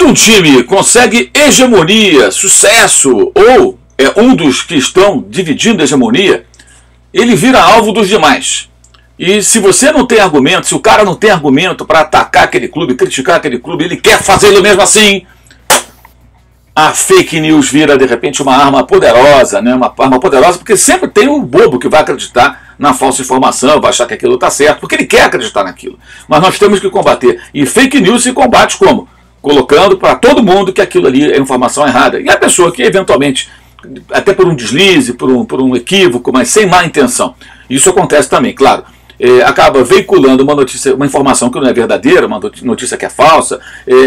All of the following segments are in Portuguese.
um time consegue hegemonia, sucesso, ou é um dos que estão dividindo a hegemonia, ele vira alvo dos demais. E se você não tem argumento, se o cara não tem argumento para atacar aquele clube, criticar aquele clube, ele quer fazê-lo mesmo assim, a fake news vira de repente uma arma poderosa, né? Uma arma poderosa, porque sempre tem um bobo que vai acreditar na falsa informação, vai achar que aquilo está certo, porque ele quer acreditar naquilo. Mas nós temos que combater. E fake news se combate como? Colocando para todo mundo que aquilo ali é informação errada. E a pessoa que eventualmente, até por um deslize, por um equívoco, mas sem má intenção, isso acontece também, claro, acaba veiculando uma notícia, uma informação que não é verdadeira, uma notícia que é falsa,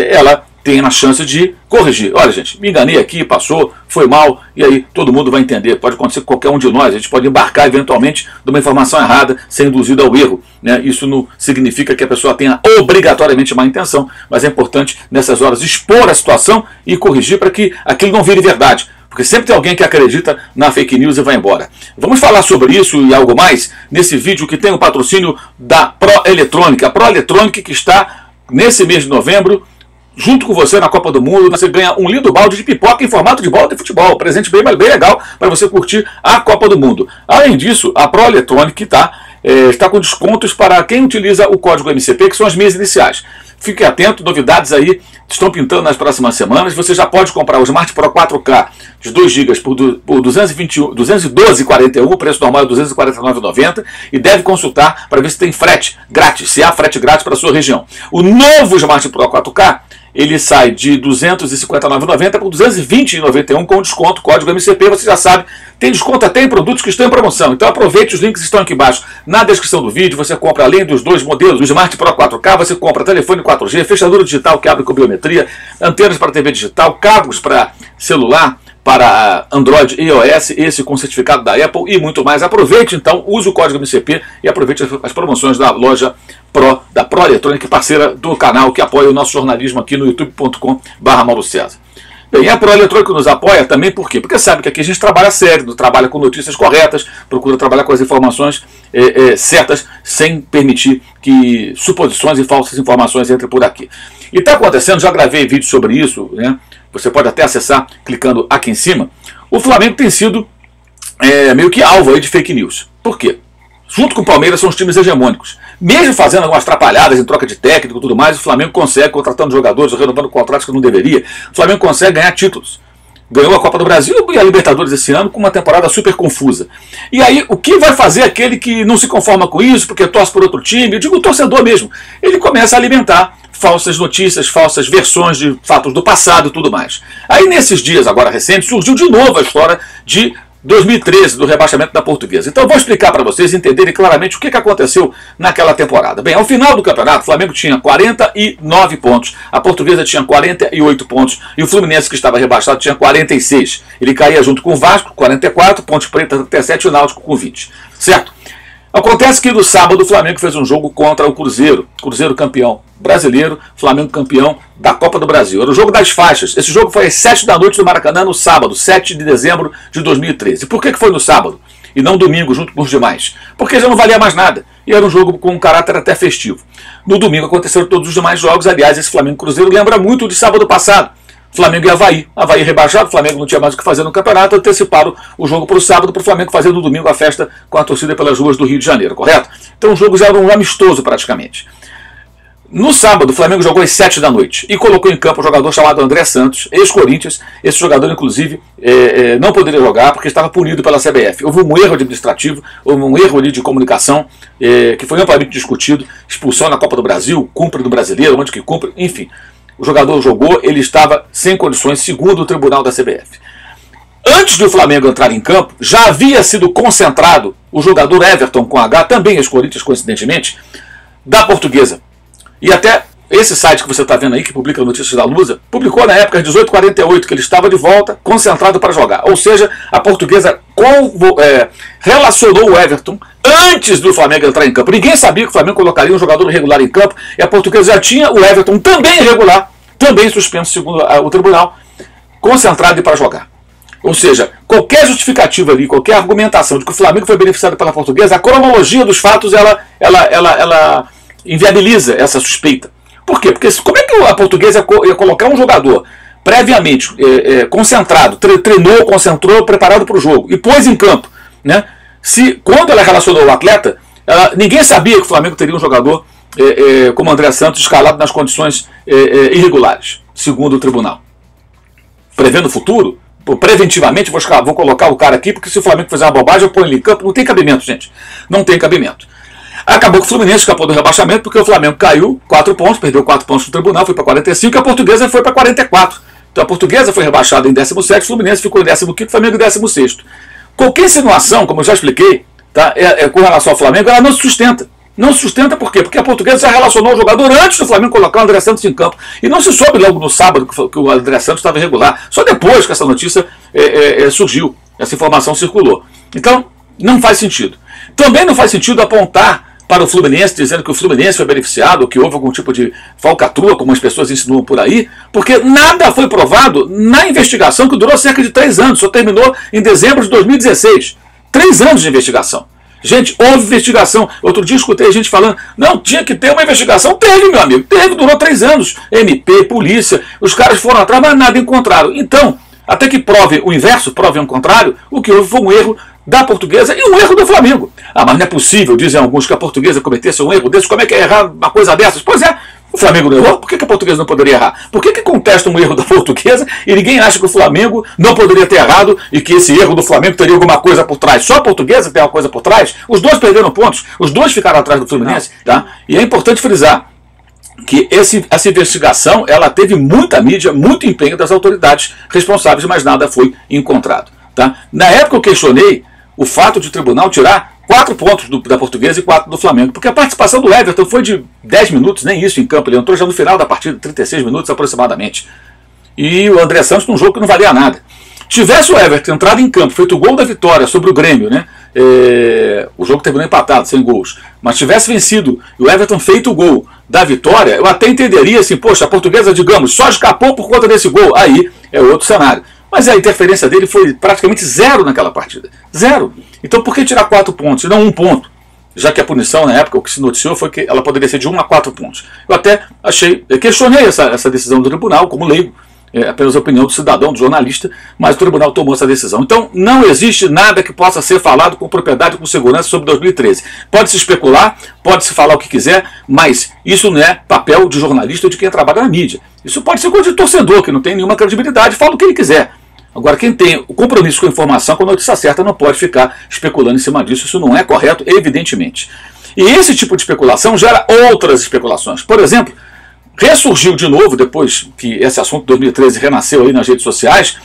ela tem a chance de corrigir. Olha, gente, me enganei aqui, passou, foi mal, e aí todo mundo vai entender. Pode acontecer com qualquer um de nós, a gente pode embarcar eventualmente de uma informação errada, ser induzido ao erro, né? Isso não significa que a pessoa tenha obrigatoriamente má intenção, mas é importante nessas horas expor a situação e corrigir para que aquilo não vire verdade. Porque sempre tem alguém que acredita na fake news e vai embora. Vamos falar sobre isso e algo mais nesse vídeo que tem o patrocínio da Proeletrônica. A Proeletrônica que está nesse mês de novembro junto com você na Copa do Mundo. Você ganha um lindo balde de pipoca em formato de bola de futebol. Presente bem legal para você curtir a Copa do Mundo. Além disso, a Proeletrônica está com descontos para quem utiliza o código MCP, que são as minhas iniciais. Fique atento, novidades aí estão pintando nas próximas semanas. Você já pode comprar o Smart Pro 4K de 2 GB por 212,41, o preço normal é R$ 249,90, e deve consultar para ver se tem frete grátis, se há frete grátis para a sua região. O novo Smart Pro 4K, ele sai de R$ 259,90 por R$ 220,91 com desconto, código MCP, você já sabe, tem desconto até em produtos que estão em promoção. Então aproveite, os links estão aqui embaixo na descrição do vídeo. Você compra, além dos dois modelos, o Smart Pro 4K, você compra telefone 4G, fechadura digital que abre com biometria, antenas para TV digital, cabos para celular, para Android e iOS, esse com certificado da Apple e muito mais. Aproveite então, use o código MCP e aproveite as promoções da loja Pro, da Proeletrônica, parceira do canal que apoia o nosso jornalismo aqui no youtube.com/Mauro César. Bem, a Proeletrônica nos apoia também, por quê? Porque sabe que aqui a gente trabalha sério, trabalha com notícias corretas, procura trabalhar com as informações certas, sem permitir que suposições e falsas informações entrem por aqui. E está acontecendo, já gravei vídeo sobre isso, né? Você pode até acessar clicando aqui em cima. O Flamengo tem sido meio que alvo aí de fake news. Por quê? Junto com o Palmeiras são os times hegemônicos. Mesmo fazendo algumas atrapalhadas em troca de técnico e tudo mais, o Flamengo consegue, contratando jogadores, renovando contratos que não deveria, o Flamengo consegue ganhar títulos. Ganhou a Copa do Brasil e a Libertadores esse ano com uma temporada super confusa. E aí, o que vai fazer aquele que não se conforma com isso, porque torce por outro time, eu digo o torcedor mesmo, ele começa a alimentar falsas notícias, falsas versões de fatos do passado e tudo mais. Aí nesses dias agora recentes surgiu de novo a história de 2013, do rebaixamento da Portuguesa. Então eu vou explicar para vocês entenderem claramente o que aconteceu naquela temporada. Bem, ao final do campeonato, o Flamengo tinha 49 pontos, a Portuguesa tinha 48 pontos e o Fluminense, que estava rebaixado, tinha 46. Ele caía junto com o Vasco, 44, Ponte Preta 37 e o Náutico com 20. Certo? Acontece que no sábado o Flamengo fez um jogo contra o Cruzeiro. Cruzeiro campeão brasileiro, Flamengo campeão da Copa do Brasil. Era o jogo das faixas. Esse jogo foi às 7 da noite do Maracanã, no sábado, 7 de dezembro de 2013. Por que foi no sábado e não domingo, junto com os demais? Porque já não valia mais nada. E era um jogo com um caráter até festivo. No domingo aconteceram todos os demais jogos. Aliás, esse Flamengo-Cruzeiro lembra muito de sábado passado. Flamengo e Avaí. Avaí rebaixado, o Flamengo não tinha mais o que fazer no campeonato, anteciparam o jogo para o sábado, para o Flamengo fazer no domingo a festa com a torcida pelas ruas do Rio de Janeiro, correto? Então o jogo já era um amistoso praticamente. No sábado, o Flamengo jogou às 7 da noite e colocou em campo um jogador chamado André Santos, ex-Corinthians. Esse jogador, inclusive, não poderia jogar porque estava punido pela CBF. Houve um erro administrativo, houve um erro ali de comunicação, que foi amplamente discutido, expulsão na Copa do Brasil, cumpre do Brasileiro, onde que cumpre, enfim. O jogador jogou, ele estava sem condições, segundo o tribunal da CBF. Antes do Flamengo entrar em campo, já havia sido concentrado o jogador Everton com H, também ex-Corinthians, coincidentemente, da Portuguesa. E até esse site que você está vendo aí, que publica notícias da Lusa, publicou na época, às 18h48, que ele estava de volta, concentrado para jogar. Ou seja, a Portuguesa relacionou o Everton antes do Flamengo entrar em campo. Ninguém sabia que o Flamengo colocaria um jogador irregular em campo, e a Portuguesa já tinha o Everton também irregular, também suspenso segundo o tribunal, concentrado e para jogar. Ou seja, qualquer justificativa ali, qualquer argumentação de que o Flamengo foi beneficiado pela Portuguesa, a cronologia dos fatos, ela inviabiliza essa suspeita. Por quê? Porque como é que a Portuguesa ia colocar um jogador previamente concentrado, treinou, concentrou, preparado para o jogo e pôs em campo, né? Se quando ela relacionou o atleta, ninguém sabia que o Flamengo teria um jogador como André Santos escalado nas condições irregulares, segundo o tribunal. Prevendo o futuro, preventivamente vou colocar o cara aqui, porque se o Flamengo fizer uma bobagem, eu ponho ele em campo. Não tem cabimento, gente. Não tem cabimento. Acabou que o Fluminense escapou do rebaixamento, porque o Flamengo caiu 4 pontos, perdeu 4 pontos no tribunal, foi para 45, e a Portuguesa foi para 44. Então a Portuguesa foi rebaixada em 17º, o Fluminense ficou em 15º, o Flamengo em 16º. Qualquer insinuação, como eu já expliquei, tá, com relação ao Flamengo, ela não se sustenta. Não se sustenta por quê? Porque a Portuguesa já relacionou o jogador antes do Flamengo colocar o André Santos em campo. E não se soube logo no sábado que o André Santos estava irregular. Só depois que essa notícia surgiu, essa informação circulou. Então, não faz sentido. Também não faz sentido apontar para o Fluminense, dizendo que o Fluminense foi beneficiado, ou que houve algum tipo de falcatrua, como as pessoas insinuam por aí, porque nada foi provado na investigação que durou cerca de 3 anos, só terminou em dezembro de 2016. 3 anos de investigação. Gente, houve investigação. Outro dia escutei gente falando, não, tinha que ter uma investigação. Teve, meu amigo, teve, durou 3 anos. MP, polícia, os caras foram atrás, mas nada encontraram. Então, até que prove o inverso, prove o contrário, o que houve foi um erro da Portuguesa e um erro do Flamengo. Ah, mas não é possível, dizem alguns, que a Portuguesa cometesse um erro desse. Como é que é errar uma coisa dessas? Pois é, o Flamengo não errou, por que a Portuguesa não poderia errar? Por que contestam um erro da Portuguesa e ninguém acha que o Flamengo não poderia ter errado e que esse erro do Flamengo teria alguma coisa por trás? Só a Portuguesa tem uma coisa por trás? Os dois perderam pontos, os dois ficaram atrás do Fluminense. Tá? E é importante frisar que essa investigação ela teve muita mídia, muito empenho das autoridades responsáveis, mas nada foi encontrado. Tá? Na época eu questionei o fato de o tribunal tirar 4 pontos da Portuguesa e 4 do Flamengo, porque a participação do Everton foi de 10 minutos, nem isso em campo, ele entrou já no final da partida, 36 minutos aproximadamente. E o André Santos num jogo que não valia nada. Tivesse o Everton entrado em campo, feito o gol da vitória sobre o Grêmio, né? O jogo terminou empatado, sem gols, mas tivesse vencido e o Everton feito o gol da vitória, eu até entenderia assim, poxa, a Portuguesa, digamos, só escapou por conta desse gol, aí é outro cenário. Mas a interferência dele foi praticamente 0 naquela partida. 0. Então por que tirar 4 pontos e não 1 ponto? Já que a punição na época, o que se noticiou foi que ela poderia ser de 1 a 4 pontos. Eu até questionei essa decisão do tribunal, como leigo, apenas a opinião do cidadão, do jornalista, mas o tribunal tomou essa decisão. Então não existe nada que possa ser falado com propriedade, com segurança sobre 2013. Pode-se especular, pode-se falar o que quiser, mas isso não é papel de jornalista ou de quem trabalha na mídia. Isso pode ser coisa de torcedor, que não tem nenhuma credibilidade, fala o que ele quiser. Agora, quem tem o compromisso com a informação, com a notícia certa, não pode ficar especulando em cima disso. Isso não é correto, evidentemente. E esse tipo de especulação gera outras especulações. Por exemplo, ressurgiu de novo, depois que esse assunto de 2013 renasceu aí nas redes sociais,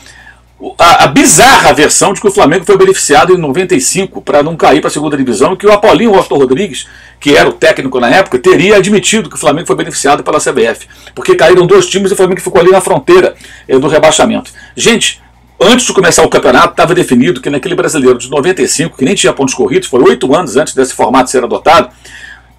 a bizarra versão de que o Flamengo foi beneficiado em 95 para não cair para a segunda divisão, e que o Apolinho Washington Rodrigues, que era o técnico na época, teria admitido que o Flamengo foi beneficiado pela CBF, porque caíram 2 times e o Flamengo ficou ali na fronteira do rebaixamento. Gente, antes de começar o campeonato, estava definido que naquele brasileiro de 95, que nem tinha pontos corridos, foi 8 anos antes desse formato ser adotado,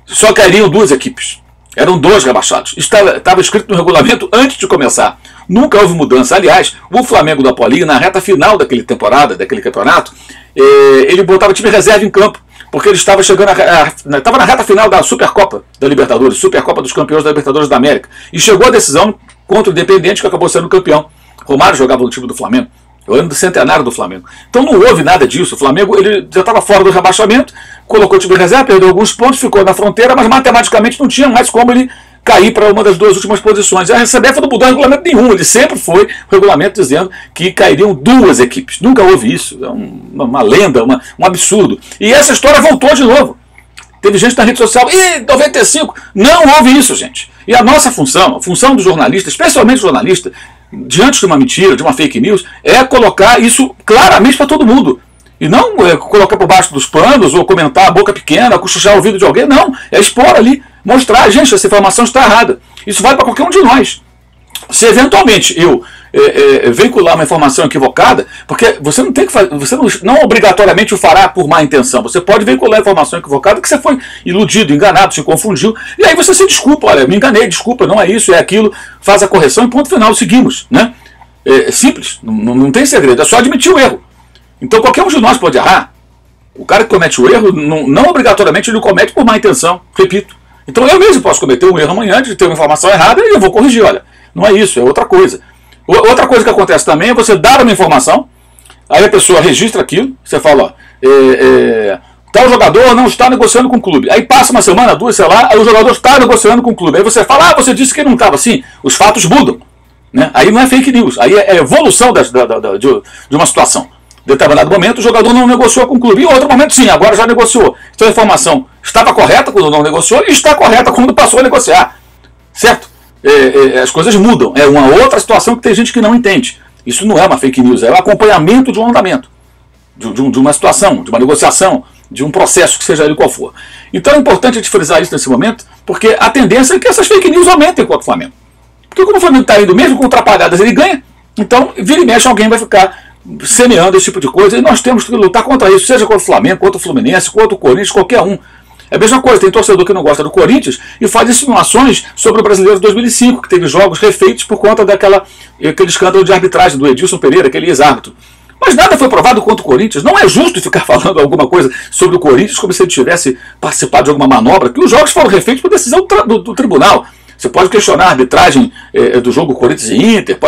só cairiam 2 equipes. Eram 2 rebaixados. Estava escrito no regulamento antes de começar. Nunca houve mudança. Aliás, o Flamengo do Apolinho, na reta final daquele campeonato, ele botava time reserva em campo, porque ele estava chegando estava na reta final da Supercopa da Libertadores, Supercopa dos Campeões da Libertadores da América. E chegou a decisão contra o Independiente, que acabou sendo campeão. Romário jogava no time do Flamengo. O ano do centenário do Flamengo. Então não houve nada disso. O Flamengo ele já estava fora do rebaixamento, colocou o time de reserva, perdeu alguns pontos, ficou na fronteira, mas matematicamente não tinha mais como ele cair para uma das 2 últimas posições. A CBF não mudou regulamento nenhum. Ele sempre foi o regulamento dizendo que cairiam 2 equipes. Nunca houve isso. É uma lenda, um absurdo. E essa história voltou de novo. Teve gente na rede social, 95, não houve isso, gente. E a nossa função, a função do jornalista, especialmente o jornalista, diante de uma mentira, de uma fake news, é colocar isso claramente para todo mundo. E não colocar por baixo dos panos, ou comentar a boca pequena, cochichar o ouvido de alguém. Não, é expor ali, mostrar, gente, essa informação está errada. Isso vale para qualquer um de nós. Se eventualmente eu veicular uma informação equivocada, porque você não tem que fazer, você não obrigatoriamente o fará por má intenção. Você pode veicular informação equivocada que você foi iludido, enganado, se confundiu, e aí você se desculpa, olha, me enganei, desculpa, não é isso, é aquilo, faz a correção e ponto final, seguimos, né? Simples, não tem segredo, é só admitir o erro. Então qualquer um de nós pode errar. O cara que comete o erro, não obrigatoriamente ele o comete por má intenção, repito. Então eu mesmo posso cometer um erro amanhã de ter uma informação errada e eu vou corrigir. Olha, não é isso, é outra coisa. Outra coisa que acontece também é você dar uma informação, aí a pessoa registra aquilo, você fala, ó, tal jogador não está negociando com o clube. Aí passa uma semana, duas, sei lá, aí o jogador está negociando com o clube. Aí você fala, você disse que não estava assim. Os fatos mudam. Né? Aí não é fake news, aí é evolução de uma situação. Em determinado momento o jogador não negociou com o clube. Em outro momento sim, agora já negociou. Então a informação estava correta quando não negociou e está correta quando passou a negociar. Certo? As coisas mudam. É uma outra situação que tem gente que não entende. Isso não é uma fake news, é o acompanhamento de um andamento. De uma situação, de uma negociação, de um processo, que seja ele qual for. Então é importante a gente frisar isso nesse momento, porque a tendência é que essas fake news aumentem contra o Flamengo. Porque como o Flamengo está indo, mesmo com atrapalhadas, ele ganha. Então, vira e mexe, alguém vai ficar semeando esse tipo de coisa, e nós temos que lutar contra isso, seja contra o Flamengo, contra o Fluminense, contra o Corinthians, qualquer um. É a mesma coisa, tem torcedor que não gosta do Corinthians e faz insinuações sobre o Brasileiro de 2005, que teve jogos refeitos por conta daquele escândalo de arbitragem do Edilson Pereira, aquele ex-árbitro. Mas nada foi provado contra o Corinthians. Não é justo ficar falando alguma coisa sobre o Corinthians como se ele tivesse participado de alguma manobra, que os jogos foram refeitos por decisão do tribunal. Você pode questionar a arbitragem do jogo Corinthians e Inter,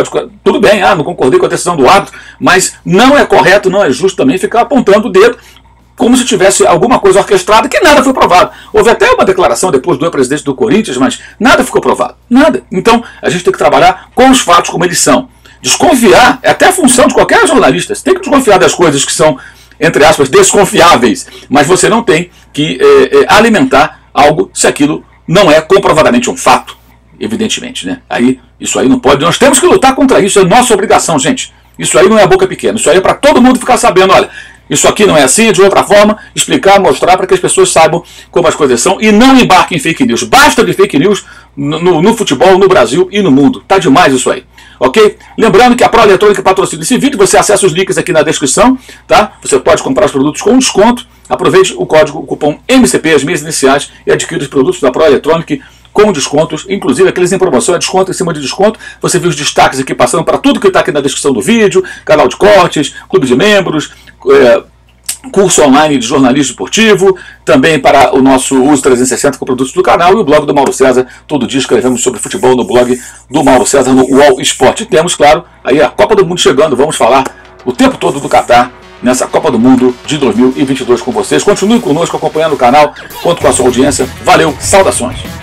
tudo bem, não concordei com a decisão do árbitro, mas não é correto, não é justo também ficar apontando o dedo como se tivesse alguma coisa orquestrada que nada foi provado. Houve até uma declaração depois do presidente do Corinthians, mas nada ficou provado. Nada. Então a gente tem que trabalhar com os fatos como eles são. Desconfiar é até a função de qualquer jornalista. Você tem que desconfiar das coisas que são, entre aspas, desconfiáveis, mas você não tem que alimentar algo se aquilo não é comprovadamente um fato, evidentemente, né? Isso aí não pode. Nós temos que lutar contra isso, é nossa obrigação, gente. Isso aí não é boca pequena, isso aí é para todo mundo ficar sabendo, olha, isso aqui não é assim, é de outra forma, explicar, mostrar para que as pessoas saibam como as coisas são e não embarquem em fake news. Basta de fake news no futebol, no Brasil e no mundo. Tá demais isso aí. Ok? Lembrando que a Pro Eletrônica patrocina esse vídeo, você acessa os links aqui na descrição, tá? Você pode comprar os produtos com desconto, aproveite o cupom MCP, as minhas iniciais, e adquira os produtos da Pro Eletrônica com descontos, inclusive aqueles em promoção, é desconto em cima de desconto. Você viu os destaques aqui passando para tudo que está aqui na descrição do vídeo, canal de cortes, clube de membros, curso online de jornalismo esportivo, também para o nosso uso 360 com produtos do canal e o blog do Mauro César. Todo dia escrevemos sobre futebol no blog do Mauro César, no UOL Esporte. E temos, claro, aí a Copa do Mundo chegando, vamos falar o tempo todo do Catar nessa Copa do Mundo de 2022 com vocês. Continue conosco acompanhando o canal, conto com a sua audiência. Valeu, saudações!